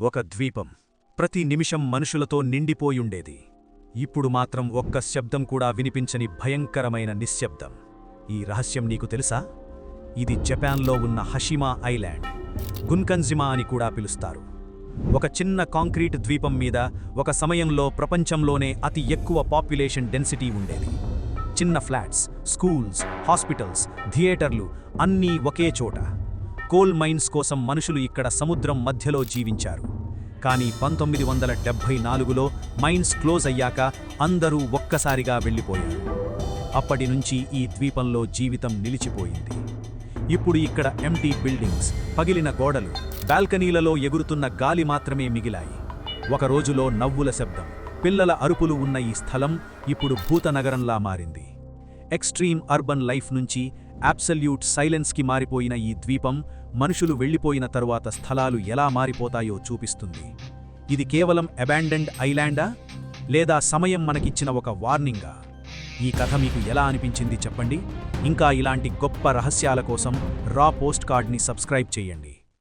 ఒక ద్వీపం ప్రతి నిమిషం మనుషులతో నిండిపోయుండేది. ఇప్పుడు మాత్రం ఒక్క శబ్దం కూడా వినిపించని భయంకరమైన నిశ్శబ్దం. ఈ రహస్యం నీకు తెలుసా? ఇది జపాన్లో ఉన్న హషిమా ఐలాండ్, గున్కన్జిమా అని కూడా పిలుస్తారు. ఒక చిన్న కాంక్రీట్ ద్వీపం మీద ఒక సమయంలో ప్రపంచంలోనే అతి ఎక్కువ పాపులేషన్ డెన్సిటీ ఉండేది. చిన్న ఫ్లాట్స్, స్కూల్స్, హాస్పిటల్స్, థియేటర్లు అన్నీ ఒకే చోట. కోల్ మైన్స్ కోసం మనుషులు ఇక్కడ సముద్రం మధ్యలో జీవించారు. కానీ 1974లో మైన్స్ క్లోజ్ అయ్యాక అందరూ ఒక్కసారిగా వెళ్ళిపోయారు. అప్పటి నుంచి ఈ ద్వీపంలో జీవితం నిలిచిపోయింది. ఇప్పుడు ఇక్కడ ఎంటీ బిల్డింగ్స్, పగిలిన గోడలు, బాల్కనీలలో ఎగురుతున్న గాలి మాత్రమే మిగిలాయి. ఒక రోజులో నవ్వుల శబ్దం, పిల్లల అరుపులు ఉన్న ఈ స్థలం ఇప్పుడు భూతనగరంలా మారింది. ఎక్స్ట్రీమ్ అర్బన్ లైఫ్ నుంచి అబ్సల్యూట్ సైలెన్స్కి మారిపోయిన ఈ ద్వీపం మనుషులు వెళ్ళిపోయిన తరువాత స్థలాలు ఎలా మారిపోతాయో చూపిస్తుంది. ఇది కేవలం అబాండన్డ్ ఐలాండా, లేదా సమయం మనకిచ్చిన ఒక వార్నింగా? ఈ కథ మీకు ఎలా అనిపించింది చెప్పండి. ఇంకా ఇలాంటి గొప్ప రహస్యాల కోసం రా పోస్ట్ కార్డ్ని సబ్స్క్రైబ్ చేయండి.